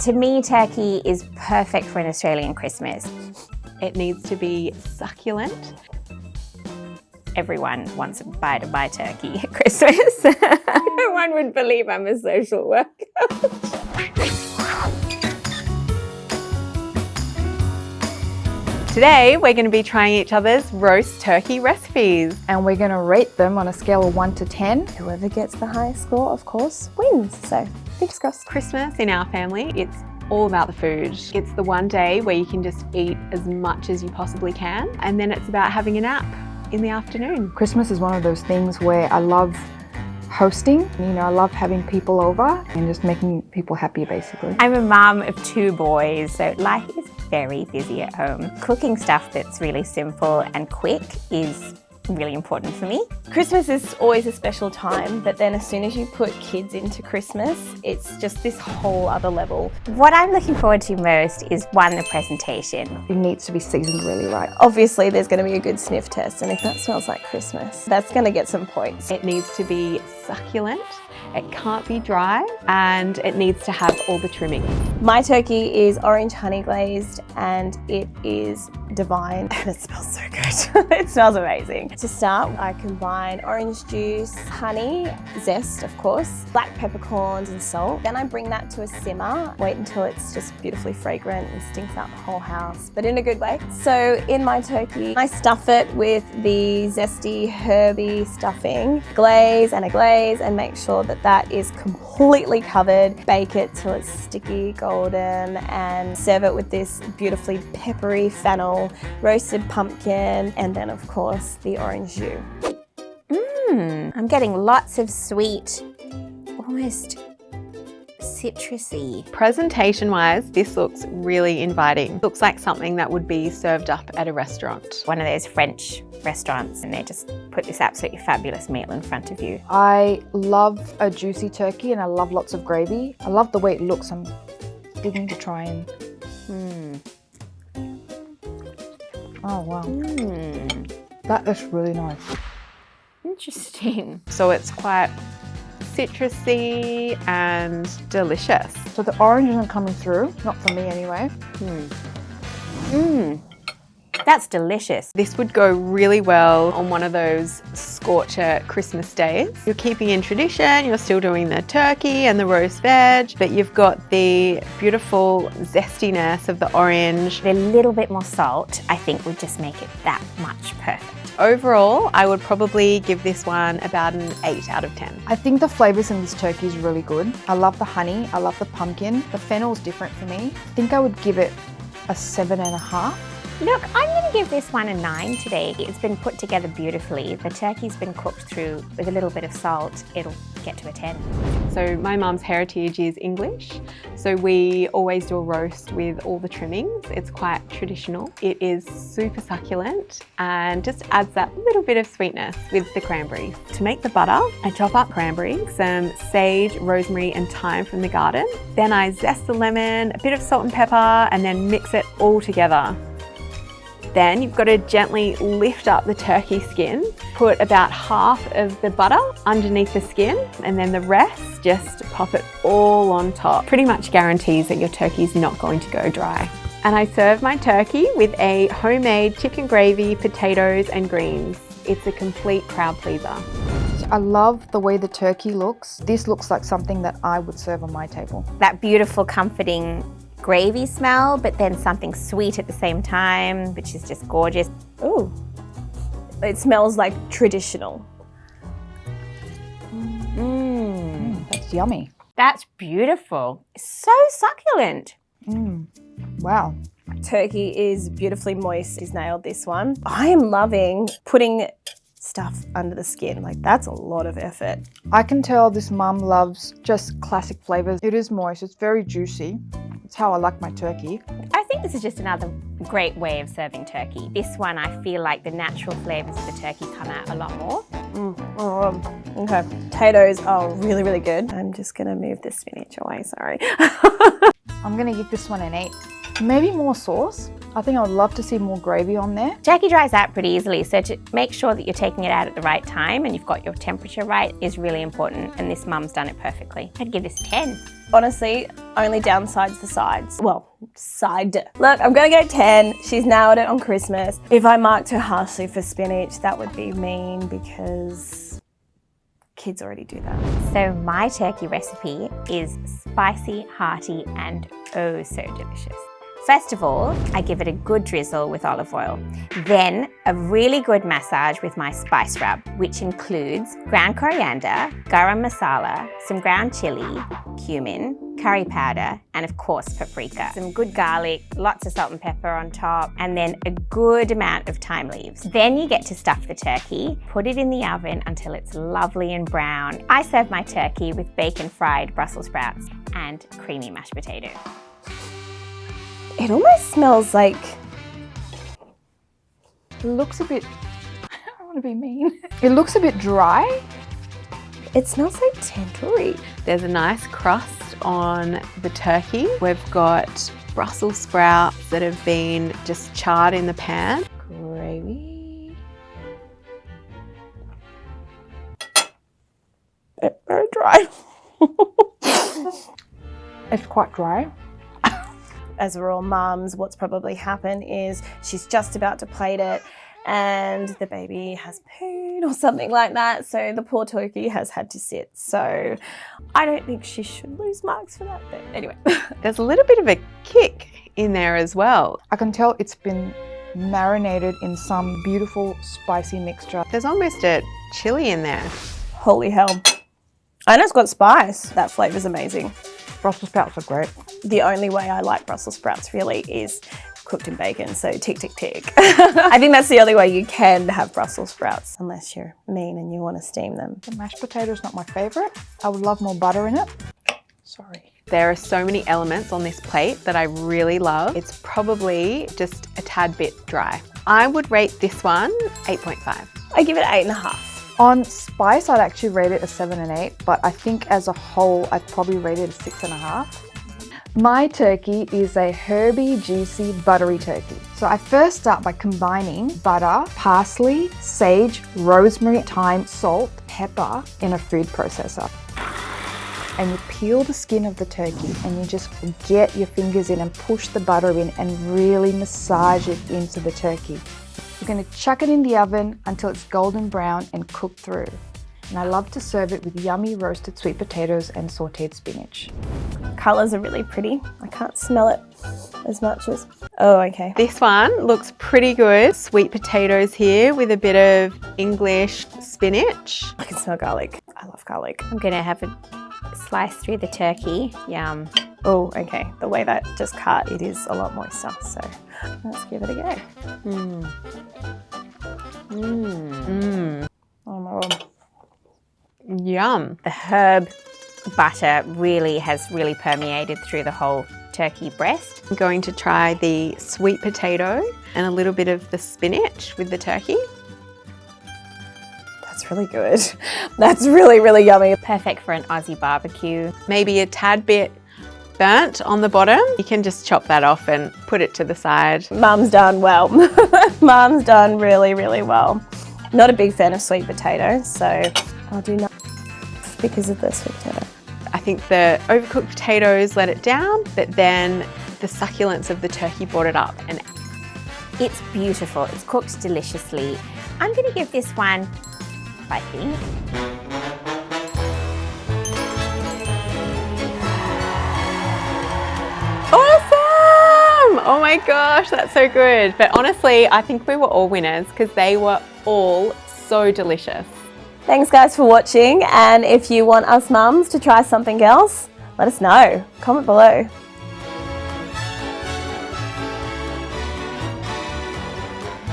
To me, turkey is perfect for an Australian Christmas. It needs to be succulent. Everyone wants a bite of my turkey at Christmas. No one would believe I'm a social worker. Today, we're going to be trying each other's roast turkey recipes. And we're going to rate them on a scale of 1 to 10. Whoever gets the highest score, of course, wins. So, fingers crossed. Christmas in our family, it's all about the food. It's the one day where you can just eat as much as you possibly can, and then it's about having a nap in the afternoon. Christmas is one of those things where I love hosting. I love having people over and just making people happy, basically. I'm a mum of 2 boys, so life is very busy at home. Cooking stuff that's really simple and quick is really important for me. Christmas is always a special time, but then as soon as you put kids into Christmas, it's just this whole other level. What I'm looking forward to most is, one, the presentation. It needs to be seasoned really right. Obviously, there's going to be a good sniff test, and if that smells like Christmas, that's going to get some points. It needs to be succulent, it can't be dry, and it needs to have all the trimmings. My turkey is orange honey glazed, and it is divine, and it smells so good. It smells amazing. To start, I combine orange juice, honey, zest of course, black peppercorns and salt. Then I bring that to a simmer, wait until it's just beautifully fragrant and stinks out the whole house, but in a good way. So in my turkey, I stuff it with the zesty, herby stuffing, glaze and make sure that that is completely covered. Bake it till it's sticky, golden, and serve it with this beautifully peppery fennel, roasted pumpkin, and then of course the orange jus. I'm getting lots of sweet, almost citrusy. Presentation-wise, this looks really inviting. Looks like something that would be served up at a restaurant. One of those French restaurants, and they just put this absolutely fabulous meal in front of you. I love a juicy turkey and I love lots of gravy. I love the way it looks. I'm beginning to try and... Oh wow. That is really nice. Interesting. So it's quite citrusy and delicious. So the orange isn't coming through, not for me anyway. That's delicious. This would go really well on one of those scorcher Christmas days. You're keeping in tradition, you're still doing the turkey and the roast veg, but you've got the beautiful zestiness of the orange. A little bit more salt, I think, would just make it that much perfect. Overall, I would probably give this one about an 8 out of 10. I think the flavours in this turkey is really good. I love the honey, I love the pumpkin. The fennel is different for me. I think I would give it a 7.5. Look, I'm going to give this one a 9 today. It's been put together beautifully. The turkey's been cooked through with a little bit of salt. It'll get to a 10. So my mum's heritage is English, so we always do a roast with all the trimmings. It's quite traditional. It is super succulent and just adds that little bit of sweetness with the cranberries. To make the butter, I chop up cranberries, some sage, rosemary and thyme from the garden. Then I zest the lemon, a bit of salt and pepper, and then mix it all together. Then you've got to gently lift up the turkey skin, put about half of the butter underneath the skin, and then the rest just pop it all on top. Pretty much guarantees that your turkey's not going to go dry. And I serve my turkey with a homemade chicken gravy, potatoes and greens. It's a complete crowd pleaser. I love the way the turkey looks. This looks like something that I would serve on my table. That beautiful, comforting gravy smell, but then something sweet at the same time, which is just gorgeous. Ooh, it smells like traditional. That's yummy. That's beautiful. So succulent. Wow. Turkey is beautifully moist. He's nailed this one. I am loving putting stuff under the skin. Like, that's a lot of effort. I can tell this mum loves just classic flavours. It is moist, it's very juicy. It's how I like my turkey. I think this is just another great way of serving turkey. This one, I feel like the natural flavours of the turkey come out a lot more. Okay, potatoes are really, really good. I'm just gonna move the spinach away, sorry. I'm gonna give this one an 8. Maybe more sauce. I think I would love to see more gravy on there. Turkey dries out pretty easily, so to make sure that you're taking it out at the right time and you've got your temperature right is really important, and this mum's done it perfectly. I'd give this 10. Honestly, only downside's the sides. Well, side. Look, I'm gonna go 10. She's nailed it on Christmas. If I marked her harshly for spinach, that would be mean because kids already do that. So my turkey recipe is spicy, hearty, and oh so delicious. First of all, I give it a good drizzle with olive oil. Then a really good massage with my spice rub, which includes ground coriander, garam masala, some ground chili, cumin, curry powder, and of course paprika. Some good garlic, lots of salt and pepper on top, and then a good amount of thyme leaves. Then you get to stuff the turkey, put it in the oven until it's lovely and brown. I serve my turkey with bacon fried Brussels sprouts and creamy mashed potato. It almost smells like... It looks a bit, I don't want to be mean. It looks a bit dry. It smells like tandoori. There's a nice crust on the turkey. We've got Brussels sprouts that have been just charred in the pan. Gravy. It's very dry. It's quite dry. As we're all mums, what's probably happened is she's just about to plate it and the baby has pooed or something like that, so the poor turkey has had to sit. So I don't think she should lose marks for that, but anyway. There's a little bit of a kick in there as well. I can tell it's been marinated in some beautiful spicy mixture. There's almost a chili in there. Holy hell. And it's got spice. That flavour's amazing. Brussels sprouts are great. The only way I like Brussels sprouts really is cooked in bacon, so tick, tick, tick. I think that's the only way you can have Brussels sprouts, unless you're mean and you want to steam them. The mashed potato is not my favourite. I would love more butter in it. Sorry. There are so many elements on this plate that I really love. It's probably just a tad bit dry. I would rate this one 8.5. I give it 8.5. On spice, I'd actually rate it a 7 and 8, but I think as a whole, I'd probably rate it a 6.5. My turkey is a herby, juicy, buttery turkey. So I first start by combining butter, parsley, sage, rosemary, thyme, salt, pepper in a food processor. And you peel the skin of the turkey and you just get your fingers in and push the butter in and really massage it into the turkey. You're going to chuck it in the oven until it's golden brown and cooked through. And I love to serve it with yummy roasted sweet potatoes and sauteed spinach. Colours are really pretty. I can't smell it as much as... Oh, okay. This one looks pretty good. Sweet potatoes here with a bit of English spinach. I can smell garlic. I love garlic. I'm gonna have a slice through the turkey. Yum. Oh, okay. The way that just cut, it is a lot moister, so let's give it a go. Oh my God. Yum. The herb butter has really permeated through the whole turkey breast. I'm going to try the sweet potato and a little bit of the spinach with the turkey. That's really good. That's really, really yummy. Perfect for an Aussie barbecue. Maybe a tad bit burnt on the bottom. You can just chop that off and put it to the side. Mum's done well. Mum's done really, really well. Not a big fan of sweet potatoes, so I'll do nothing because of the sweet potato. I think the overcooked potatoes let it down, but then the succulence of the turkey brought it up. And it's beautiful. It's cooked deliciously. I'm going to give this one 5 things. Awesome! Oh my gosh, that's so good. But honestly, I think we were all winners because they were all so delicious. Thanks guys for watching, and if you want us mums to try something else, let us know. Comment below.